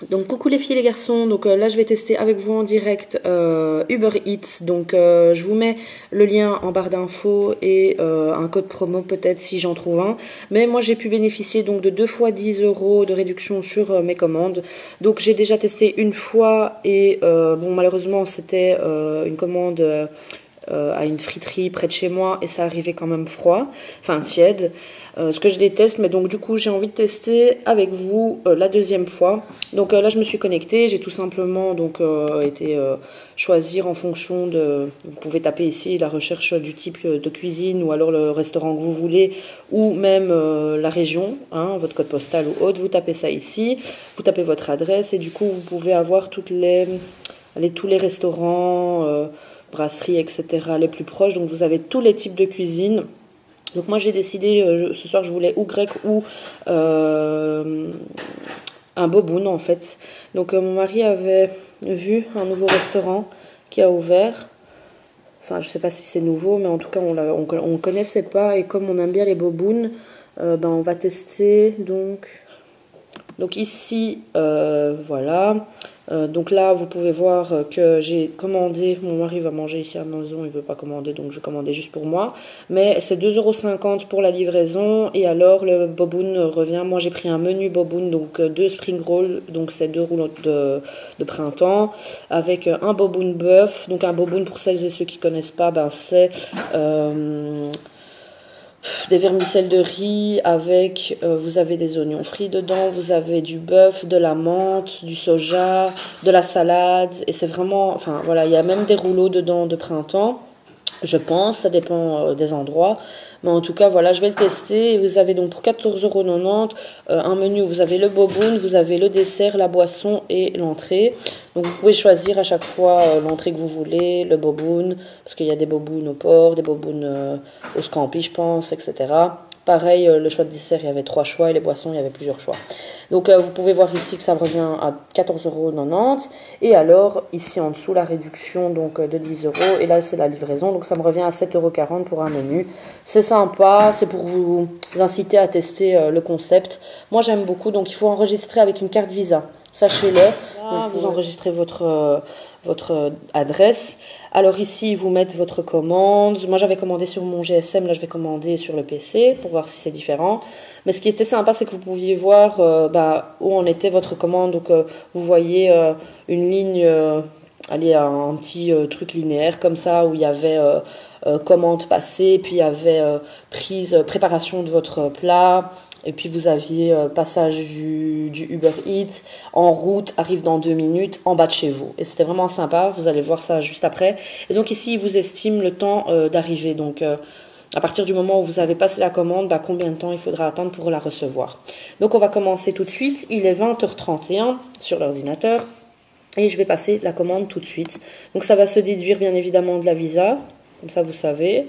Donc coucou les filles et les garçons, donc là je vais tester avec vous en direct Uber Eats, donc je vous mets le lien en barre d'infos et un code promo peut-être si j'en trouve un, mais moi j'ai pu bénéficier donc de 2 fois 10 € de réduction sur mes commandes, donc j'ai déjà testé une fois et bon malheureusement c'était une commande à une friterie près de chez moi et ça arrivait quand même froid, enfin tiède. Ce que je déteste, mais donc du coup j'ai envie de tester avec vous la deuxième fois. Donc là je me suis connectée, j'ai tout simplement donc été choisir en fonction de, vous pouvez taper ici la recherche du type de cuisine ou alors le restaurant que vous voulez ou même la région, hein, votre code postal ou autre, vous tapez ça ici, vous tapez votre adresse et du coup vous pouvez avoir tous les restaurants, brasseries, etc. les plus proches, donc vous avez tous les types de cuisine. Donc moi j'ai décidé ce soir je voulais ou grec ou un boboon en fait. Donc mon mari avait vu un nouveau restaurant qui a ouvert. Enfin je sais pas si c'est nouveau mais en tout cas on connaissait pas et comme on aime bien les boboons, ben on va tester donc ici, voilà. Donc là, vous pouvez voir que j'ai commandé. Mon mari va manger ici à la maison, il ne veut pas commander, donc je commandais juste pour moi. Mais c'est 2,50 € pour la livraison. Et alors, le boboon revient. Moi, j'ai pris un menu boboon, donc 2 spring rolls, donc c'est 2 rouleaux de printemps, avec un boboon bœuf. Donc un boboon, pour celles et ceux qui ne connaissent pas, ben, c'est des vermicelles de riz avec, vous avez des oignons frits dedans, vous avez du bœuf, de la menthe, du soja, de la salade, et c'est vraiment, enfin voilà, il y a même des rouleaux dedans de printemps, je pense, ça dépend des endroits, mais en tout cas voilà, je vais le tester, et vous avez donc pour 14,90 € un menu où vous avez le boboon, vous avez le dessert, la boisson et l'entrée, donc vous pouvez choisir à chaque fois l'entrée que vous voulez, le boboon, parce qu'il y a des boboons au porc, des boboons au scampi, je pense, etc. Pareil, le choix de dessert, il y avait 3 choix et les boissons, il y avait plusieurs choix. Donc vous pouvez voir ici que ça revient à 14,90 € et alors ici en dessous la réduction donc de 10 € et là c'est la livraison donc ça me revient à 7,40 € pour un menu. C'est sympa, c'est pour vous inciter à tester le concept. Moi j'aime beaucoup donc il faut enregistrer avec une carte Visa, sachez-le. Donc vous enregistrez votre adresse. Alors ici, vous mettez votre commande. Moi, j'avais commandé sur mon GSM. Là, je vais commander sur le PC pour voir si c'est différent. Mais ce qui était sympa, c'est que vous pouviez voir où en était votre commande. Donc, vous voyez une ligne, allez, un petit truc linéaire comme ça, où il y avait commande passée, puis il y avait préparation de votre plat. Et puis vous aviez passage du Uber Eats, en route, arrive dans 2 minutes, en bas de chez vous. Et c'était vraiment sympa, vous allez voir ça juste après. Et donc ici, il vous estime le temps d'arriver. Donc à partir du moment où vous avez passé la commande, combien de temps il faudra attendre pour la recevoir. Donc on va commencer tout de suite. Il est 20h31 sur l'ordinateur. Et je vais passer la commande tout de suite. Donc ça va se déduire bien évidemment de la Visa. Comme ça vous savez.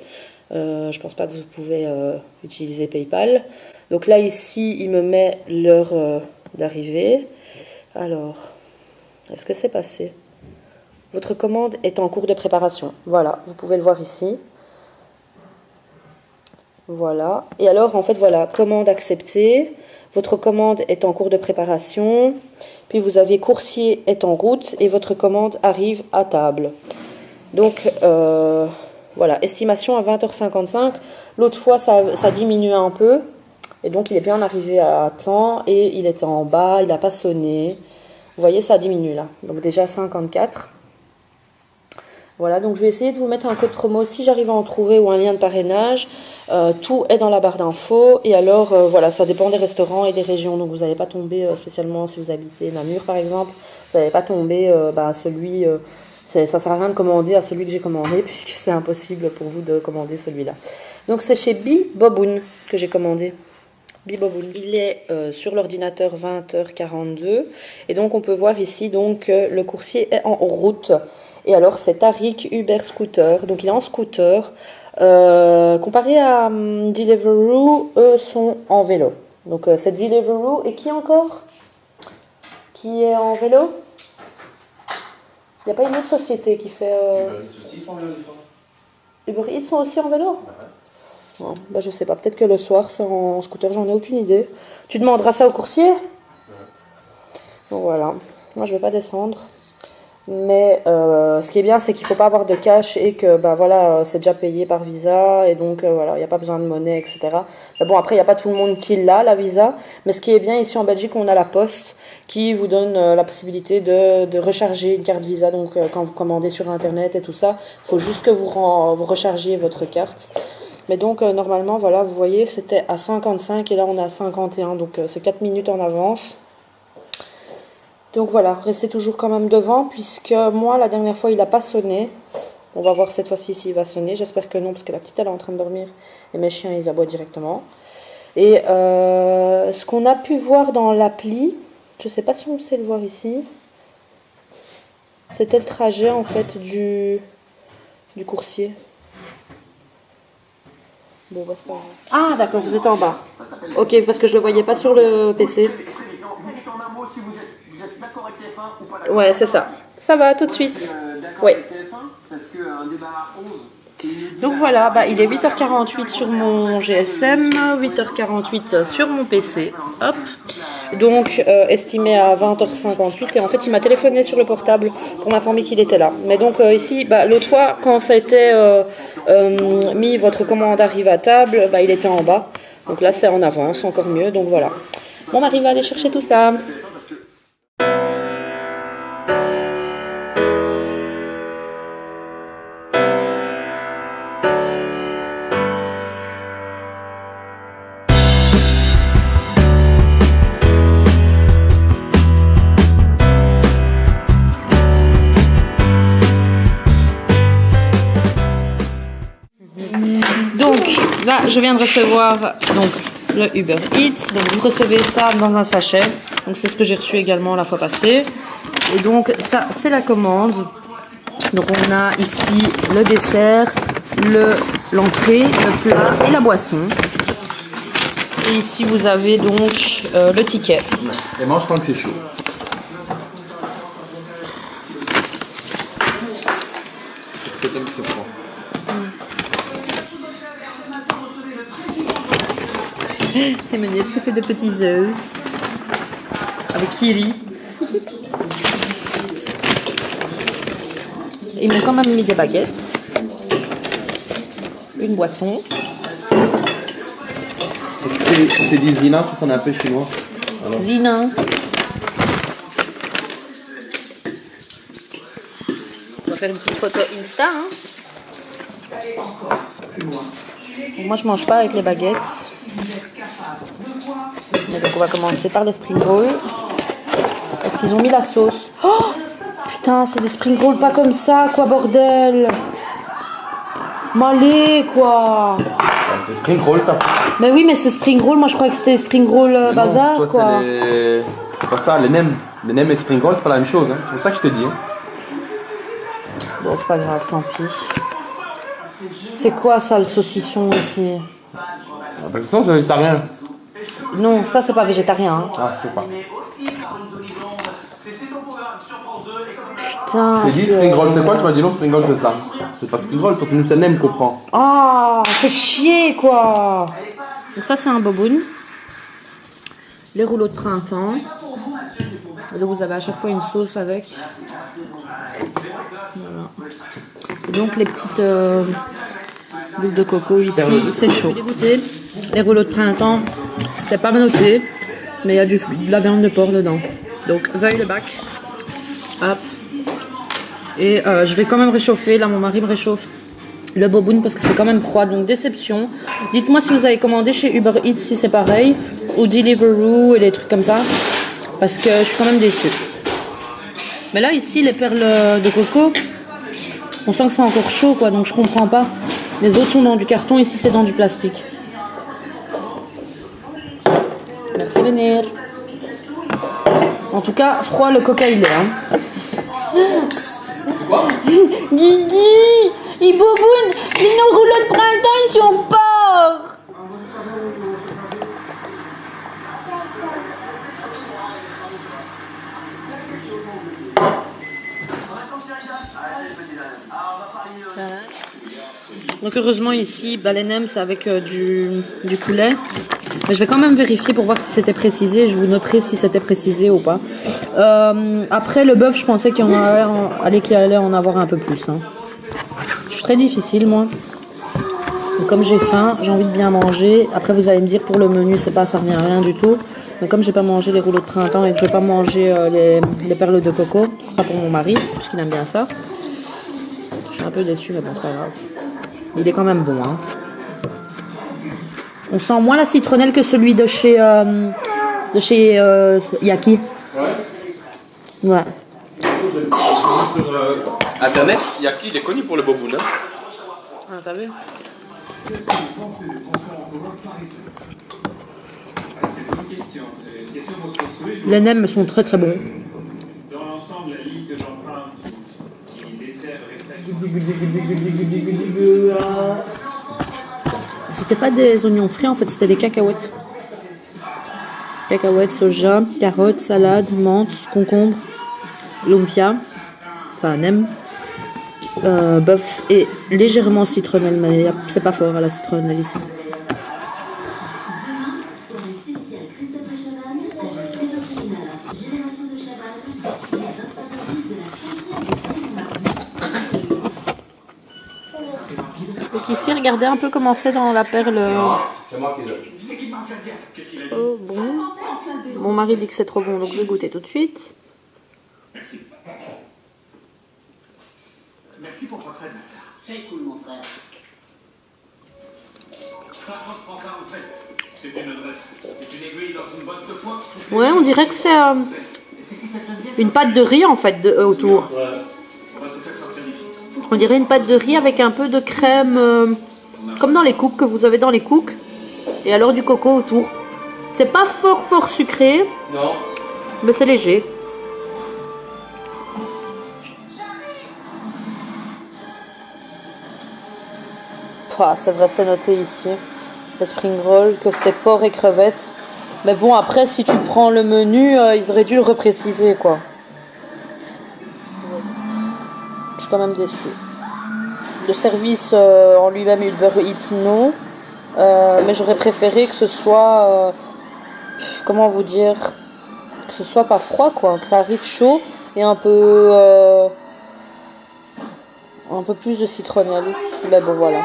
Je ne pense pas que vous pouvez utiliser PayPal. Donc là, ici, il me met l'heure d'arrivée. Alors, est-ce que c'est passé? Votre commande est en cours de préparation. Voilà, vous pouvez le voir ici. Voilà. Et alors, en fait, voilà, commande acceptée. Votre commande est en cours de préparation. Puis vous avez coursier est en route et votre commande arrive à table. Donc, voilà, estimation à 20h55. L'autre fois, ça diminuait un peu. Et donc, il est bien arrivé à temps et il était en bas, il n'a pas sonné. Vous voyez, ça diminue là. Donc, déjà 54. Voilà, donc je vais essayer de vous mettre un code promo si j'arrive à en trouver ou un lien de parrainage. Tout est dans la barre d'infos. Et alors, voilà, ça dépend des restaurants et des régions. Donc, vous n'allez pas tomber spécialement si vous habitez Namur, par exemple. Vous n'allez pas tomber à celui... ça ne sert à rien de commander à celui que j'ai commandé puisque c'est impossible pour vous de commander celui-là. Donc, c'est chez Biboboon que j'ai commandé. Biboboon. Il est sur l'ordinateur 20h42 et donc on peut voir ici donc le coursier est en route et alors c'est Tariq Uber Scooter, donc il est en scooter comparé à Deliveroo, eux sont en vélo, donc c'est Deliveroo et qui encore qui est en vélo? Il n'y a pas une autre société qui fait Uber Eats sont aussi en vélo? Bon, je sais pas, peut-être que le soir c'est en scooter, j'en ai aucune idée. Tu demanderas ça au coursier? Donc voilà, moi je vais pas descendre. Mais ce qui est bien, c'est qu'il ne faut pas avoir de cash et que bah, voilà, c'est déjà payé par Visa. Et donc voilà, il n'y a pas besoin de monnaie, etc. Mais bon, après, il n'y a pas tout le monde qui l'a, la Visa. Mais ce qui est bien, ici en Belgique, on a la Poste qui vous donne la possibilité de recharger une carte Visa. Donc quand vous commandez sur Internet et tout ça, il faut juste que vous rechargiez votre carte. Mais donc normalement, voilà, vous voyez, c'était à 55 et là on est à 51. Donc c'est 4 minutes en avance. Donc voilà, restez toujours quand même devant, puisque moi, la dernière fois, il n'a pas sonné. On va voir cette fois-ci s'il va sonner. J'espère que non, parce que la petite, elle est en train de dormir. Et mes chiens, ils aboient directement. Et ce qu'on a pu voir dans l'appli, je ne sais pas si on sait le voir ici, c'était le trajet, en fait, du coursier. Bon, bah, c'est pas grave. Ah, d'accord, vous êtes en bas. Ok, parce que je ne le voyais pas sur le PC. Ouais, c'est ça. Ça va, tout de suite. Oui. Donc voilà, bah, il est 8h48 sur mon GSM, 8h48 sur mon PC. Hop. Donc estimé à 20h58. Et en fait, il m'a téléphoné sur le portable pour m'informer qu'il était là. Mais donc ici, bah, l'autre fois, quand ça a été mis, votre commande arrive à table, bah, il était en bas. Donc là, c'est en avance, encore mieux. Donc voilà. Mon mari va aller chercher tout ça. Là, je viens de recevoir donc, le Uber Eats. Donc, vous recevez ça dans un sachet. Donc, c'est ce que j'ai reçu également la fois passée. Et donc, ça, c'est la commande. Donc, on a ici le dessert, l'entrée, le plat et la boisson. Et ici, vous avez donc le ticket. Et moi, je crois que c'est chaud. C'est peut-être que c'est froid. Emmanuel s'est fait de petits œufs avec Kiri. Ils m'ont quand même mis des baguettes, une boisson. Est-ce que c'est dit Zina, c'est son appel chinois? Alors. Zina. On va faire une petite photo Insta. Hein. Moi, je mange pas avec les baguettes. Mais donc on va commencer par les spring rolls. Est-ce qu'ils ont mis la sauce? Oh putain, c'est des spring rolls pas comme ça, quoi, bordel. Malé, quoi. C'est spring roll, t'as. Mais oui, mais c'est spring roll, moi je croyais que c'était spring roll bazar, toi, quoi. C'est pas ça, les nems et spring roll, c'est pas la même chose. Hein. C'est pour ça que je te dis. Hein. Bon, c'est pas grave, tant pis. C'est quoi ça, le saucisson ici? De toute façon, c'est végétarien. Non, ça c'est pas végétarien. Hein. Ah, je sais pas. Putain. Je t'ai dit spring roll, c'est quoi? Tu m'as dit non, spring roll, c'est ça. C'est pas spring roll, parce que nous, c'est nem qu'on prend. Ah, fait chier, quoi. Donc ça, c'est un boboon. Les rouleaux de printemps. Et donc vous avez à chaque fois une sauce avec. Voilà. Et donc les petites boules de coco ici, c'est chaud. J'ai goûté. Les rouleaux de printemps, c'était pas noté, mais il y a de la viande de porc dedans. Donc veuille le bac. Hop. Et je vais quand même réchauffer. Là, mon mari me réchauffe le boboon parce que c'est quand même froid. Donc déception. Dites-moi si vous avez commandé chez Uber Eats si c'est pareil, ou Deliveroo et des trucs comme ça, parce que je suis quand même déçue. Mais là ici les perles de coco, on sent que c'est encore chaud, quoi, donc je comprends pas. Les autres sont dans du carton, ici c'est dans du plastique. Merci Vénère. En tout cas, froid le coca il est. Hein. Quoi? Guigui, il boboune, nos rouleaux de printemps ils sont porcs. Donc heureusement ici, les nems c'est avec du poulet. Mais je vais quand même vérifier pour voir si c'était précisé. Je vous noterai si c'était précisé ou pas. Après le bœuf, je pensais qu'il allait en avoir un peu plus. Hein. Je suis très difficile moi. Donc, comme j'ai faim, j'ai envie de bien manger. Après vous allez me dire pour le menu, ça revient à rien du tout. Mais comme j'ai pas mangé les rouleaux de printemps et que je vais pas manger les perles de coco, ce sera pour mon mari, puisqu'il aime bien ça. Je suis un peu déçue, mais bon, c'est pas grave. Il est quand même bon. Hein. On sent moins la citronnelle que celui de chez Yaki. Ouais. Sur internet, Yaki, il est connu pour le boboon. Hein. Ah, t'as vu? Les nems sont très très bons. Dans l'ensemble, la ligne que j'emprunte, qui dessert C'était pas des oignons frits en fait, c'était des cacahuètes. Cacahuètes, soja, carottes, salade, menthe, concombre, lumpia, enfin nem, bœuf et légèrement citronnelle, mais c'est pas fort à la citronnelle ici. Donc ici, regardez un peu comment c'est dans la perle. C'est moi qui l'ai. Oh bon. Mon mari dit que c'est trop bon, donc je vais goûter tout de suite. Merci. Merci pour votre aide, ma sœur. C'est cool, mon frère. 50 francs 47. C'est une adresse. C'est une aiguille dans une botte de foin. Ouais, on dirait que c'est une pâte de riz en fait autour. On va te faire sortir d'ici. On dirait une pâte de riz avec un peu de crème, comme dans les cooks que vous avez dans les cooks. Et alors du coco autour. C'est pas fort sucré, Non. mais c'est léger. Pouah, c'est vrai, c'est noté ici. Les spring rolls, que c'est porc et crevettes. Mais bon, après, si tu prends le menu, ils auraient dû le repréciser, quoi. Je suis quand même déçue. Le service en lui-même, Uber Eats, non. Mais j'aurais préféré que ce soit... comment vous dire? Que ce soit pas froid, quoi. Que ça arrive chaud et un peu plus de citronnelle. Mais bon, voilà.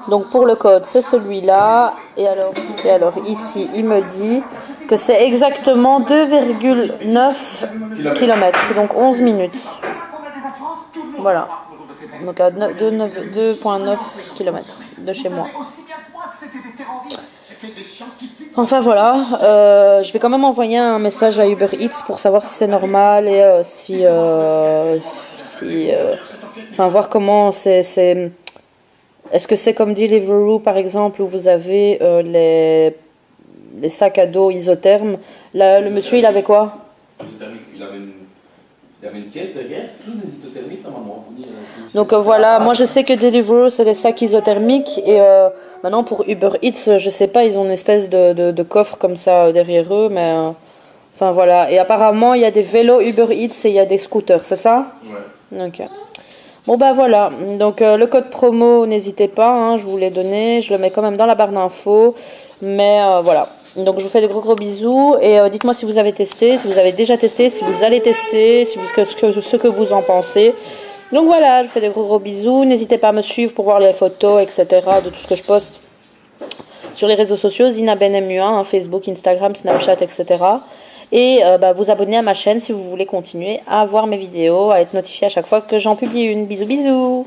Donc pour le code, c'est celui-là. Et alors ici, il me dit que c'est exactement 2,9 km, donc 11 minutes. Voilà. Donc à 2,9 km de chez moi. Enfin voilà, je vais quand même envoyer un message à Uber Eats pour savoir si c'est normal et enfin voir comment c'est. Est-ce que c'est comme Deliveroo par exemple où vous avez les sacs à dos isothermes? Là, le monsieur il avait quoi? Il avait une caisse derrière, c'est toujours des isothermiques normalement. Donc voilà, moi je sais que Deliveroo c'est des sacs isothermiques et maintenant pour Uber Eats, je sais pas, ils ont une espèce de coffre comme ça derrière eux, mais enfin voilà. Et apparemment il y a des vélos Uber Eats et il y a des scooters, c'est ça? Ouais. Ok. Bon bah voilà, donc le code promo, n'hésitez pas, hein, je vous l'ai donné, je le mets quand même dans la barre d'infos, mais voilà. Donc je vous fais de gros bisous et dites-moi si vous avez testé, si vous avez déjà testé, si vous allez tester, ce que vous en pensez. Donc voilà, je vous fais de gros bisous, n'hésitez pas à me suivre pour voir les photos, etc. de tout ce que je poste sur les réseaux sociaux, Zina Ben MUA, hein, Facebook, Instagram, Snapchat, etc. Et vous abonner à ma chaîne si vous voulez continuer à voir mes vidéos, à être notifié à chaque fois que j'en publie une. Bisous bisous.